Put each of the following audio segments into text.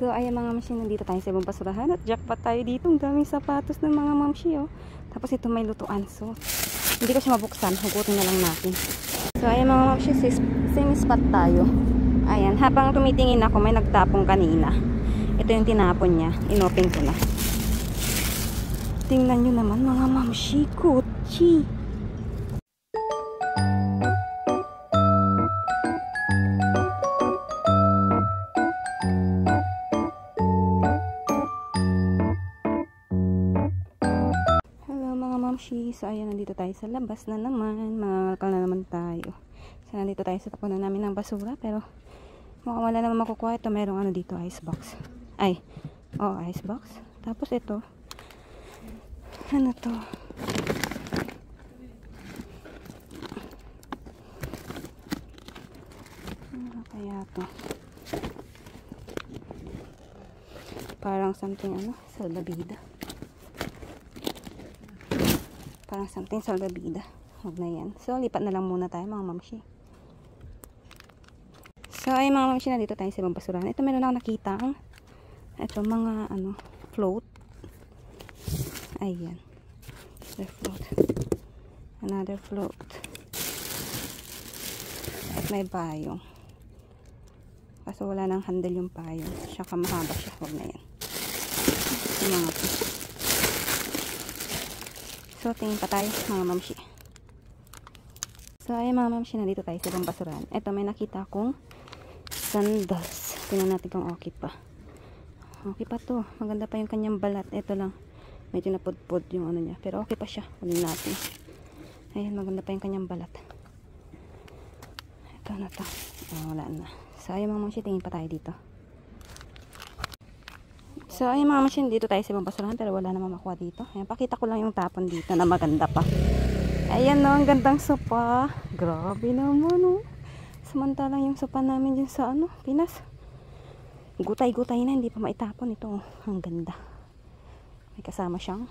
So, ayan mga mamshi, nandito tayo sa ibang basurahan at jackpot tayo dito. Ang daming sapatos ng mga mamshi, oh. Tapos ito may lutuan. So, hindi ko siya mabuksan. Hugutin na lang natin. So, ayan mga mamshi, same spot tayo. Ayan, habang tumitingin ako, may nagtapong kanina. Ito yung tinapon niya. Inopen ko na. Tingnan nyo naman mga mamshi, Gucci. So, ayan, nandito tayo sa labas na naman. Mangangalkal na naman tayo. So, nandito tayo sa tapunan namin ng basura. Pero, mukhang wala naman makukuha. Ito, merong ano dito, icebox. Ay, oh, icebox. Tapos ito. Ano to? Ano kaya to? Parang something, ano, salbabida. Parang something salbabida. Huwag na yan. So, lipat na lang muna tayo mga mamshi. So, ay mga mamshi, na dito tayo sa ibang basurahan. Ito, meron ako nakita. Ito, mga, ano, float. Ayan. Another float. Another float. At may payong. Kaso wala nang handle yung payong. Saka mahaba siya. Huwag na yan. Yung mga to. So, tingin pa tayo mga mamshi. So, ay mga mamshi, nandito tayo sa ibang basurahan. Ito, may nakita akong sandals. Tingnan natin kung okay pa. Okay pa to. Maganda pa yung kanyang balat. Ito lang. Medyo napudpud yung ano niya. Pero okay pa siya. Kunin natin. Ayan, maganda pa yung kanyang balat. Ito na to. Oh, wala na. So, ay mga mamshi, tingin pa tayo dito. So, ayun mga mamshi, dito tayo sa ibang basurahan pero wala namang makuha dito. Ayan, pakita ko lang yung tapon dito na maganda pa. Ayan no, ang gandang sopa. Grabe naman no. Samantalang yung sopa namin dyan sa ano, Pinas. Gutay-gutay na, hindi pa maitapon ito. Ang ganda. May kasama siyang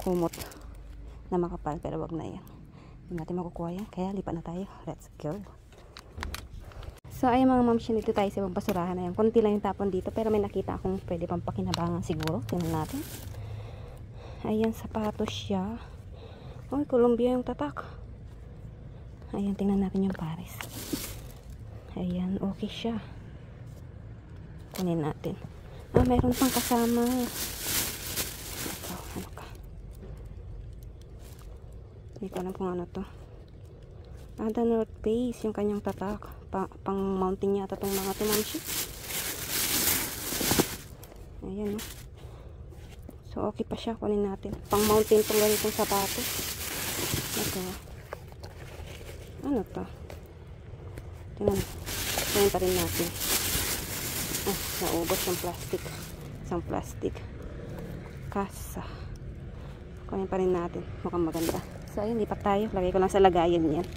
kumot na makapal pero wag na yan. Hindi natin makukuha yan. Kaya lipat na tayo. Let's go. So, ayun mga mamshi, dito tayo sa ibang basurahan. Ayan, konti lang yung tapon dito. Pero may nakita akong pwede pang pakinabangan siguro. Tingnan natin. Ayan, sapatos siya. Uy, Columbia yung tatak. Ayan, tingnan natin yung Paris. Ayan, okay siya. Kunin natin. Ah, mayroon pang kasama. Ito, ano ka? Hindi ko alam kung ano to. Ah, the North Face, yung kanyang tatak. Pang mountain niya ata itong mga tumamshi. Ayan, no? So, okay pa siya. Kunin natin. Pang mountain itong ganitong sapatos. Ito. Ano to? Tingnan. Tingnan pa rin natin. Ah, naubos yung plastic. Isang plastic. Kasa. Kunin pa rin natin. Mukhang maganda. So, ayun, lipat tayo. Lagay ko lang sa lagayan yan.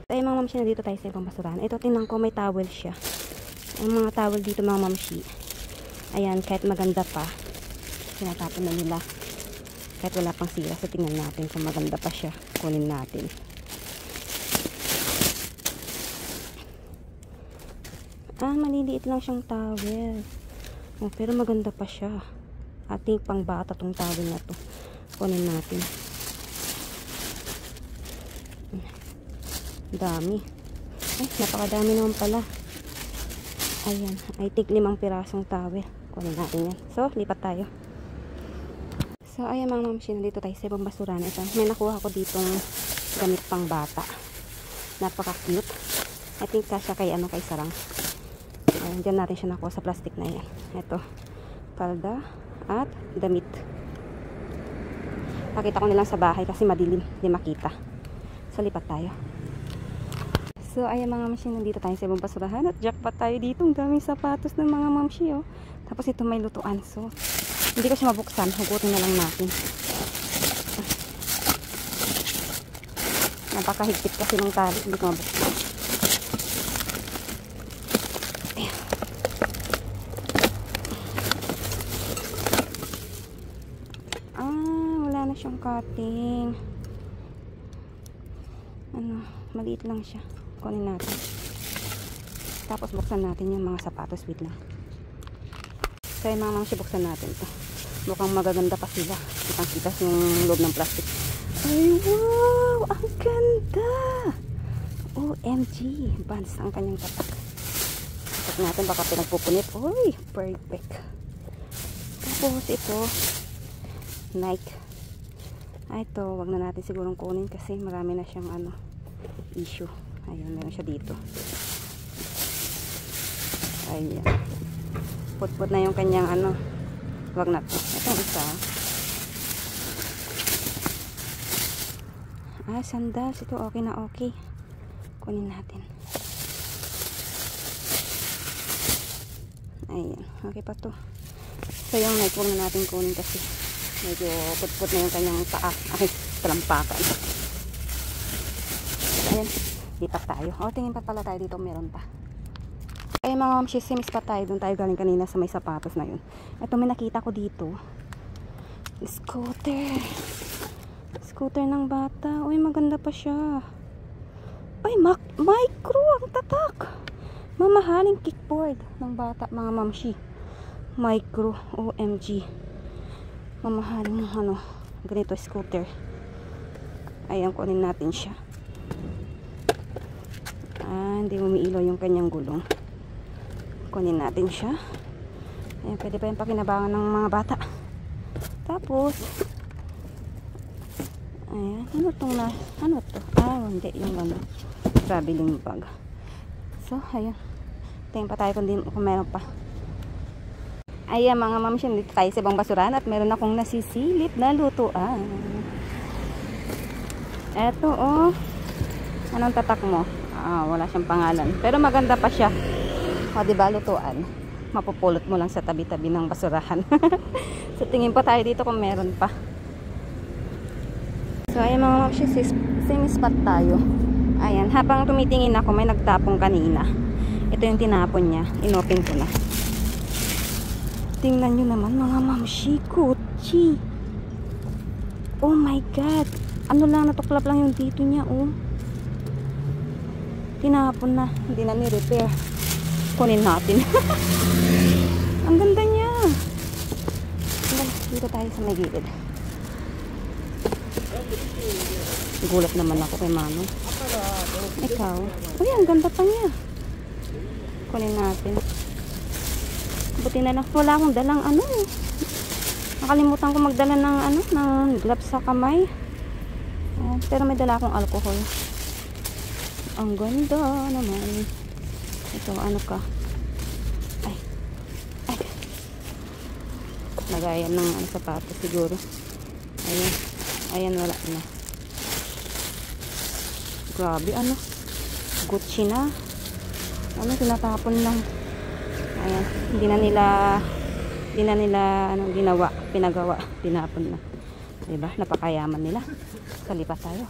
Ay mga mamshi, na dito tayo sa ibang basurahan. Ito, tingnan ko, may towel siya. Ang mga towel dito mga mamshi. Ayan, kahit maganda pa, tinatapon na nila. Kahit wala pang sira. So, tingnan natin kung maganda pa siya. Kunin natin. Ah, maliliit lang siyang towel. Oh, pero maganda pa siya. Ating pang bata tong towel na to. Kunin natin. Dami. Ay, napakadami naman pala. Ayan. I think 5 pirasong towel. Kunin natin yan. So, lipat tayo. So, ayan mga mamshi, nandito tayo sa ibang basurahan. Ito, may nakuha ko ditong gamit pang bata. Napaka-cute. I think kasya kay ano, kay sarang. Ayan, dyan natin siya nakuha sa plastic na yan. Ito, palda at damit. Pakita ko nilang sa bahay kasi madilim. Hindi makita. So, lipat tayo. So, ayan mga mamshi, nandito tayo sa ibang basurahan at jackpot tayo dito. Ang daming sapatos ng mga mamshi, oh. Tapos ito may lutuan. So, hindi ko siya mabuksan. Hugutin na lang natin. Napakahigpit kasi ng tali. Hindi ko mabuksan. Ayan. Ah, wala na siyang cutting. Ano, maliit lang siya. Kunin natin. Tapos buksan natin yung mga sapatos. Wait lang. So yung mga mamshi, buksan natin to. Mukhang magaganda pa sila. Kitang-kita yung loob ng plastic. Ay wow! Ang ganda! OMG! Vans ang kanyang tatak. Check natin baka pinagpupunit. Uy! Perfect! Tapos ito Nike. Ito, wag na natin sigurong kunin kasi marami na siyang issue. Ayun, meron siya dito. Ayan. Put-put na yung kanyang wag na to. Itong isa. Sandals. Ito okay na okay. Kunin natin. Ayan. Okay pa to. So yung Nike, wag na natin kunin kasi medyo put-put na yung kanyang paa. Ay, talampakan. Ayan. Lipat tayo. Tingin pa pala tayo dito. Meron pa. Ay mga mamshi, simis pa tayo. Doon tayo galing kanina sa may sapatos na yun. Ito may nakita ko dito. Scooter. Scooter ng bata. Uy, maganda pa siya. Ay, micro. Ang tatak. Mamahaling kickboard ng bata, mga mamshi. Micro. OMG. Mamahaling ganito scooter. Ayan, kunin natin siya. Hindi umiilaw yung kanyang gulong. Kunin natin siya. Ayan, pwede pa yung pakinabangan ng mga bata. Tapos ayan, ano to? Hindi, yung traveling bag. So, ayan. Tingin pa tayo kung meron pa. Ayan mga mamshi, dito tayo sa ibang basurahan at meron akong nasisilip na lutuan. Eto anong tatak mo? Wala siyang pangalan. Pero maganda pa siya. Diba, lutuan. Mapupulot mo lang sa tabi-tabi ng basurahan. So, tingin pa tayo dito kung meron pa. So, ayan mga mamshi, same spot tayo. Ayan, habang tumitingin ako, may nagtapong kanina. Ito yung tinapon niya. Inopen ko na. Tingnan nyo naman mga mamshi, Gucci. Oh my God. Natuklap lang yung dito niya, Tinapon na. Hindi na ni-repair. Kunin natin. Ang ganda niya. Dito tayo sa may gilid. Gulat naman ako kay Mano. Ikaw. Uy, ang ganda pa niya. Kunin natin. Buti na lang. Wala akong dalang nakalimutan ko magdala ng gloves sa kamay. Pero may dala akong alcohol. Ang ganda naman. Ito, ka? Ay. Lagayan ng sapatos siguro. Ayan, wala na. Grabe, Gucci na. Tinatapon lang. Ayan, hindi na nila pinagawa, tinapon na. Diba? Napakayaman nila. Kalipat tayo.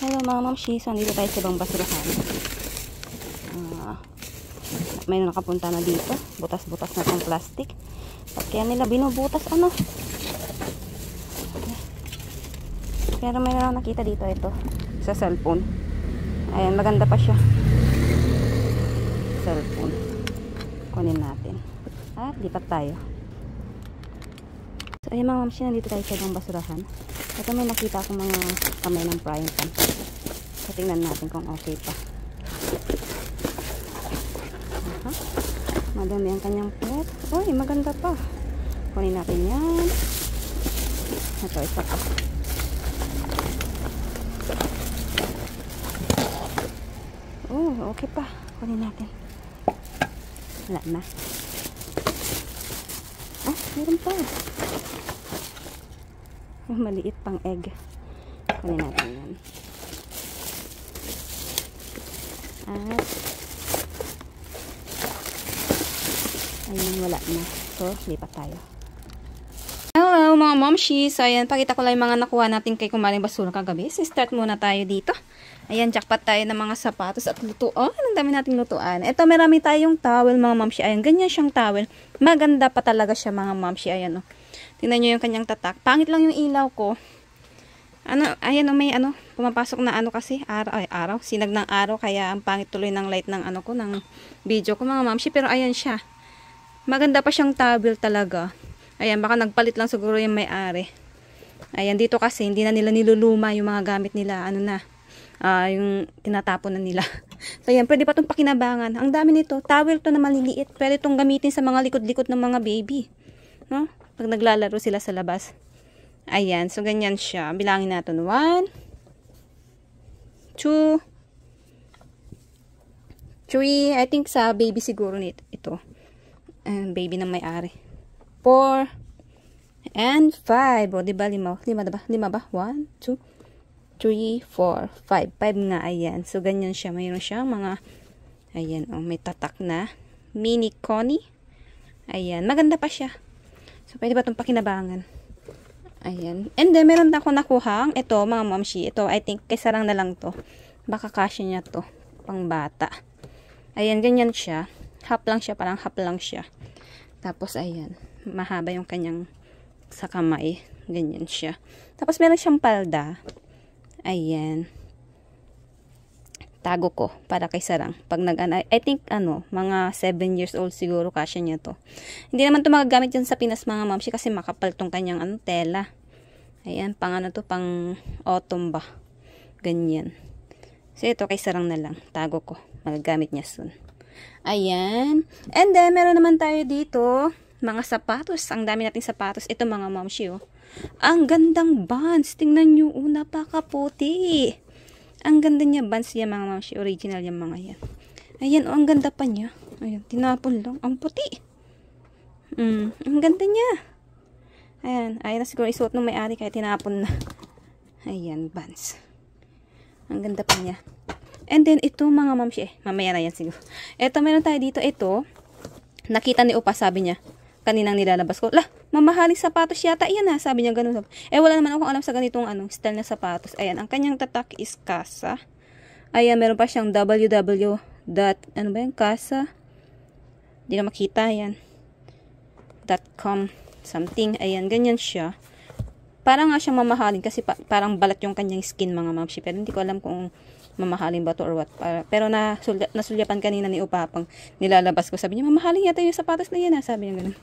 Hello mga mamshi, nandito tayo sa ibang basurahan. May nakapunta na dito. Butas-butas na itong plastic. At kaya nila binubutas Pero may nakita dito ito. Sa cellphone. Ayan, maganda pa siya. Cellphone. Kunin natin. At lipat tayo. So ayun mga mamshi, nandito tayo sa ibang basurahan. Ito may nakita akong mga kamay ng frying pan. So tingnan natin kung okay pa. Madami ang kanyang plate. Uy, maganda pa. Kunin natin yan. Ito, isa pa. Okay pa. Kunin natin. Wala na. Meron pa. Maliit pang egg. Kunin natin yan. At ayun, wala na. So, lipat tayo. Hello mga momshi. So, ayan, pakita ko lang yung mga nakuha natin kay Kumaring Basura kagabi. So, start muna tayo dito. Ayan, jackpot tayo ng mga sapatos at lutuan. Ang dami nating lutuan. Ito, marami tayong towel mga momshi. Ayan, ganyan siyang towel. Maganda pa talaga siya mga momshi. Ayan, Tingnan nyo yung kanyang tatak. Pangit lang yung ilaw ko. Ano, ayan, may ano, pumapasok na ano kasi, araw, sinag ng araw, kaya ang pangit tuloy ng light ng ano ko, ng video ko mga mamshi, pero ayan siya. Maganda pa siyang towel talaga. Ayan, baka nagpalit lang siguro yung may-ari. Ayan, dito kasi, hindi na nila niluluma yung mga gamit nila, ano na, yung tinatapon na nila. So, ayan, pwede pa itong pakinabangan. Ang dami nito, towel to na maliliit, pwede itong gamitin sa mga likod-likod ng mga baby. No? Pag naglalaro sila sa labas. Ayan, so ganyan siya. Bilangin natin. 1, 2, 3. I think sa baby siguro nito. Ito. Baby ng may-ari. 4, and 5. O, diba? 5 ba? 5 ba? 1, 2, 3, 4, 5. 5 nga, ayan. So, ganyan siya. Mayroon siyang mga, ayan, oh, may tatak na. Mini Connie. Ayan, maganda pa siya. So, pwede ba itong pakinabangan? Ayan. And then, meron na ako nakuhang, ito, mga momshi. Ito, I think, kay sarang na lang to. Baka kasya niya to. Pang bata. Ayan, ganyan siya. Half lang siya, parang half lang siya. Tapos, ayan. Mahaba yung kanyang sa kamay. Ganyan siya. Tapos, meron siyang palda. Ayan. Tago ko para kay sarang. Pag I think, mga 7 years old siguro kasya niya to. Hindi naman to magagamit dyan sa Pinas mga mamsi kasi makapal tong kanyang tela. Ayan, pang pang autumn ba. Ganyan. So, ito kay sarang na lang. Tago ko. Magagamit niya soon. Ayan. And then, meron naman tayo dito, mga sapatos. Ang dami nating sapatos. Ito mga mamsi, oh. Ang gandang Vans. Tingnan nyo, napakaputi. Ang ganda niya, Vans niya mga mamsi. Original yung mga yan. Ayan, oh, ang ganda pa niya. Ayan, tinapon lang. Ang puti. Ang ganda niya. Ayan, ayun na siguro isuot ng may-ari kaya tinapon na. Ayan, Vans. Ang ganda pa niya. And then, ito mga mamsi. Mamaya na yan siguro. Ito, meron tayo dito. Ito, nakita ni Upa, sabi niya. Kaninang nilalabas ko. Mamahaling sapatos yata. Ayan na, sabi niya ganun. Wala naman akong alam sa ganitong style na sapatos. Ayan, ang kanyang tatak is Casa. Ayan, meron pa siyang www. Ano ba yan? Casa. Hindi na makita, yan. .com something. Ayan, ganyan siya. Parang nga siyang mamahalin kasi parang balat yung kanyang skin mga mamsi. Pero hindi ko alam kung mamahalin ba to or what. Pero nasulyapan kanina ni Upa pang nilalabas ko. Sabi niya, mamahalin yata yung sapatos na yan. Sabi niya ganun.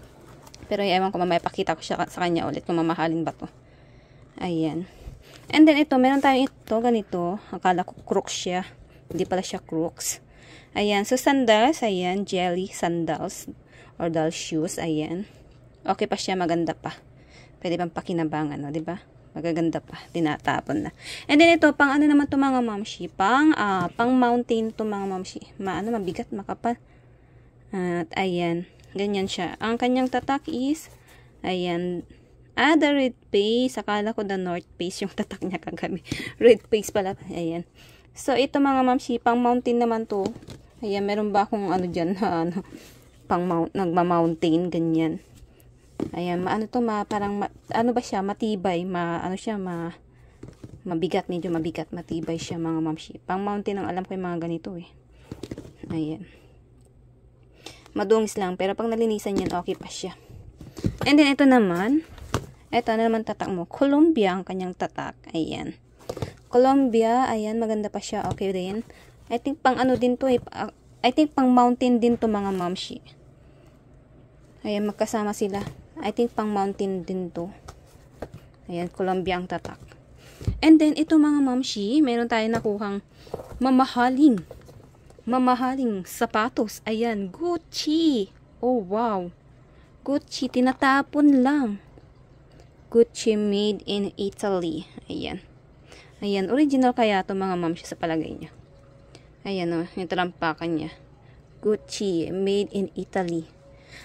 Pero ewan ko, mamaya pakita ko siya sa kanya ulit kung mamahalin ba to. Ayan. And then ito, meron tayong ito, ganito. Akala ko crooks siya. Hindi pala siya crooks. Ayan. So sandals, ayan. Jelly sandals. Or doll shoes, ayan. Okay pa siya, maganda pa. Pwede bang pakinabangan, no? Diba? Magaganda pa. Tinatapon na. And then ito, pang ano naman to mga mamshi? Pang mountain to mga mamshi. Mabigat, makapal. At ayan. Ganyan siya. Ang kanyang tatak is, ayan. The red face. Akala ko the north face yung tatak niya kagabi. Red face pala. Ayan. So, ito mga mamshi, pang mountain naman to. Ayan, meron ba akong dyan, pang nagma-mountain, ganyan. Ayan, parang, ba siya, matibay, mabigat, medyo mabigat, matibay siya mga mamshi. Pang mountain, ang alam ko yung mga ganito eh. Ayan. Madungis lang, pero pag nalinisan yan, okay pa siya. And then, ito naman tatak mo. Columbia, ang kanyang tatak. Ayan. Columbia, ayan, maganda pa siya, okay rin. I think pang din to eh. I think pang mountain din to mga mamshi. Ayan, magkasama sila. I think pang mountain din to. Ayan, Columbia ang tatak. And then, ito mga mamshi, meron tayo nakuhang mamahaling sapatos. Ayan, Gucci. Oh, wow. Gucci, tinatapon lang. Gucci made in Italy. Ayan. Ayan, original kaya to mga mamshi sa palagay niya. Ayan o, yung talampakan niya. Gucci, made in Italy.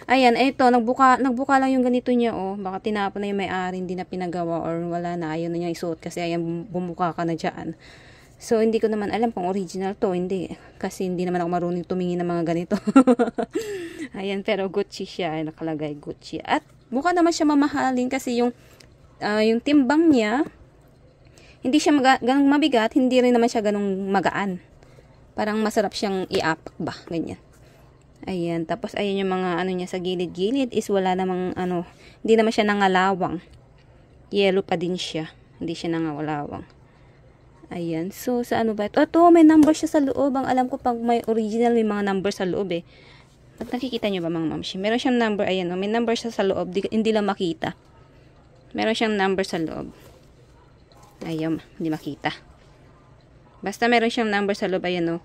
Ayan, ito, nagbuka lang yung ganito niya, oh. Baka tinapon na yung may-ari, hindi na pinagawa, or wala na, ayaw na niya isuot kasi ayan, bumuka ka na dyan. So, hindi ko naman alam kung original to, hindi. Kasi hindi naman ako marunong tumingin ng mga ganito. Ayan, pero Gucci siya, ay nakalagay Gucci. At, mukha naman siya mamahalin kasi yung timbang niya, hindi siya ganong mabigat, hindi rin naman siya ganong magaan. Parang masarap siyang i-apak ba, ganyan. Ayan, tapos ayan yung mga niya sa gilid-gilid is wala namang hindi naman siya nangalawang. Yellow pa din siya. Hindi siya nangawalawang. Ayan. So, sa ano ba ito? Ito, may number siya sa loob. Ang alam ko pag may original, may mga number sa loob eh. At nakikita nyo ba mga mamshi? Meron siyang number. Ayan, oh, may number siya sa loob. Hindi lang makita. Meron siyang number sa loob. Ayan, hindi makita. Basta meron siyang number sa loob. Ayan, oh,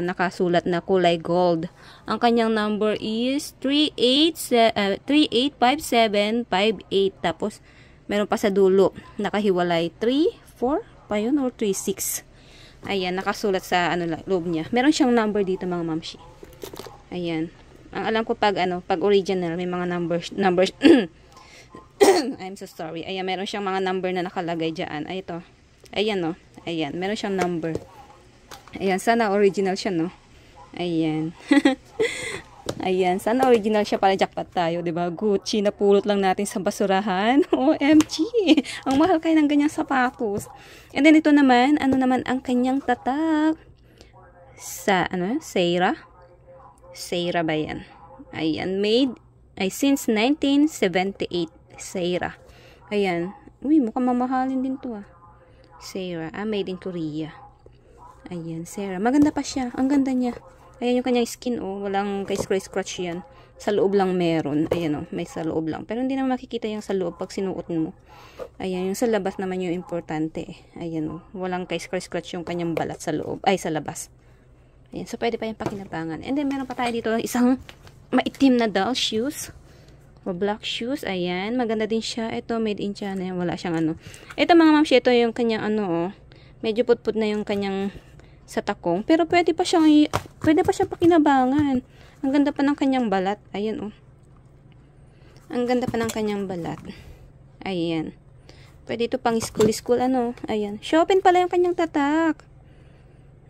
nakasulat na kulay gold. Ang kanyang number is 385758. Tapos, meron pa sa dulo. Nakahiwalay 3, 4, pa yun, or 36. Ayan, nakasulat sa loob niya. Meron siyang number dito mga mamshi. Ayan. Ang alam ko pag original, may mga numbers. I'm so sorry. Ayan, meron siyang mga number na nakalagay dyan. Ay, ito. Ayan, no. Ayan, meron siyang number. Ayan, sana original siya, no. Ayan. Ayan, sana original siya para jackpot tayo, 'di ba? Gucci na pulot lang natin sa basurahan. OMG. Ang mahal kaya ng ganyang sapatos. And then ito naman, ano naman ang kanyang tatak? Sa Seira. Seira ba 'yan? Ayan, since 1978. Seira. Ayan. Uy, mukhang mamahalin din 'to ah. Seira, made in Korea. Ayan, Seira. Maganda pa siya. Ang ganda niya. Ayan yung kanyang skin, oh. Walang scratch yan. Sa loob lang meron. Ayan, oh. May sa loob lang. Pero hindi naman makikita yung sa loob pag sinuot mo. Ayan, yung sa labas naman yung importante, eh. Ayan, oh. Walang scratch yung kanyang balat sa loob. Ay, sa labas. Ayan, so pwede pa yung pakinabangan. And then, meron pa tayo dito isang maitim na doll shoes. O black shoes. Ayan, maganda din siya. Ito, made in China. Wala siyang Ito, mga mamsi, ito yung kanyang oh. Medyo putput na yung kanyang sa takong, pero pwede pa siyang pakinabangan. Ang ganda pa ng kanyang balat. Ayan, oh. Ang ganda pa ng kanyang balat. Ayan. Pwede ito pang school, Ayan. Chopin pala yung kanyang tatak.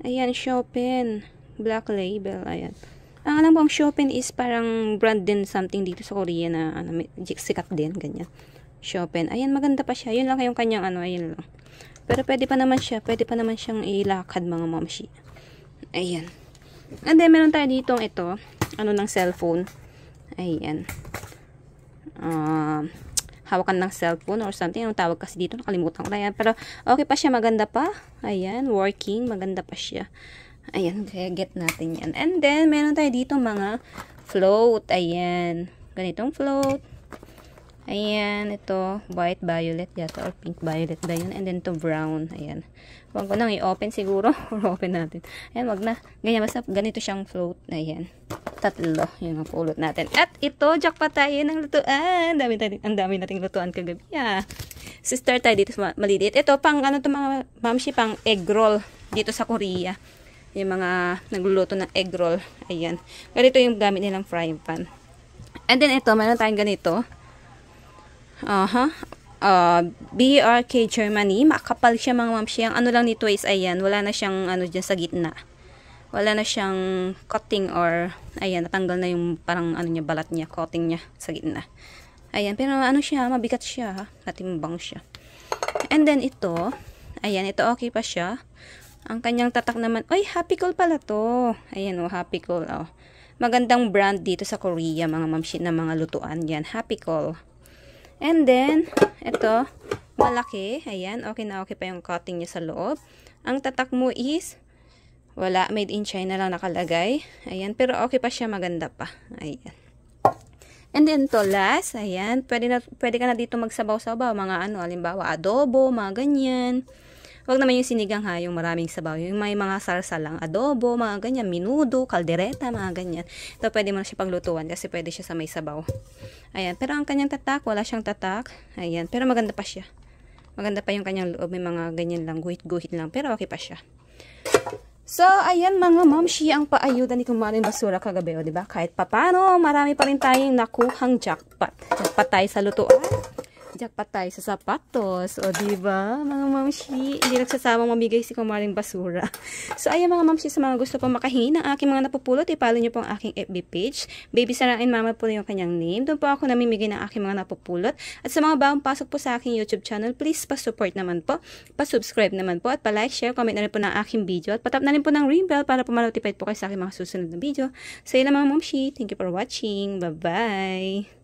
Ayan, Chopin. Black label. Ayan. Ang alam ko, ang Chopin is parang brand din something dito sa Korea na sikat din, ganyan. Chopin. Ayan, maganda pa siya. Yun lang yung kanyang ayun lang. Pero pwede pa naman siyang ilakad mga mamshi. Ayan. And then, meron tayo dito ito. Ng cellphone. Ayan. Hawakan ng cellphone or something. Anong tawag kasi dito? Nakalimutan ko na yan. Pero, okay pa siya. Maganda pa. Ayan. Working. Maganda pa siya. Ayan. Kaya get natin yan. And then, meron tayo dito mga float. Ayan. Ganitong float. Ayan, ito, white violet yata, or pink violet ba yun? And then to brown, ayan. Huwag ko nang i-open siguro, or open natin. Ayan, wag na. Ganyan, basta ganito siyang float. Ayan, tatlo, yun ang pulot natin. At ito, jackpot tayo ng lutuan. Ang dami nating lutuan kagabi. Yeah. So, start tayo dito sa maliliit. Ito, pang mga mamshi, pang egg roll dito sa Korea. Yung mga nagluluto ng egg roll. Ayan. Ganito yung gamit nilang frying pan. And then ito, meron tayong ganito. BRK Germany. Makapal siya mga mamshi. Ang lang nito is, ayan, wala na siyang dyan sa gitna. Wala na siyang cutting or, ayan, natanggal na yung parang niya, balat niya, coating niya sa gitna. Ayan, pero siya, mabigat siya, natimbang siya. And then ito, ayan, ito okay pa siya. Ang kanyang tatak naman, Happy Cool pala to. Ayan, Happy Cool, Magandang brand dito sa Korea, mga mamshi, na mga lutuan yan. Happy Cool. And then, ito, malaki. Ayan, okay na okay pa yung cutting niya sa loob. Ang tatak mo is, wala, made in China lang nakalagay. Ayan, pero okay pa siya, maganda pa. Ayan. And then to last, ayan, pwede ka na dito magsabaw-sabaw. Mga halimbawa, adobo, mga ganyan. Huwag naman yung sinigang yung maraming sabaw. Yung may mga sarsa lang, adobo, mga ganyan, minudo, kaldereta, mga ganyan. Ito pwede mo na siya paglutuan kasi pwede siya sa may sabaw. Ayan, pero ang kanyang tatak, wala siyang tatak. Ayan, pero maganda pa siya. Maganda pa yung kanyang loob, may mga ganyan lang, guhit-guhit lang, pero okay pa siya. So, ayan mga mamshi, ang paayuda ni Kumaring Basura kagabi, diba? Kahit papano, marami pa rin tayong nakuhang jackpot. Jackpot tayo sa lutuan. Jackpot tayo sa sapatos. O, diba, mga mamshi? Hindi nagsasamang mamigay si Kumaring Basura. So, ayan mga mamshi, sa mga gusto pong makahingi ng aking mga napupulot, ipalo nyo po ang aking FB page. Baby Sarain Mama po yung kanyang name. Doon po ako namimigay ng aking mga napupulot. At sa mga bagong pasok po sa aking YouTube channel, please pa-support naman po. Pa-subscribe naman po. At pa-like, share, comment na rin po ng aking video. At patap na rin po ng ring bell para po ma-notify po kayo sa aking mga susunod na video. So, yun lang mga mamshi. Thank you for watching. Bye-bye!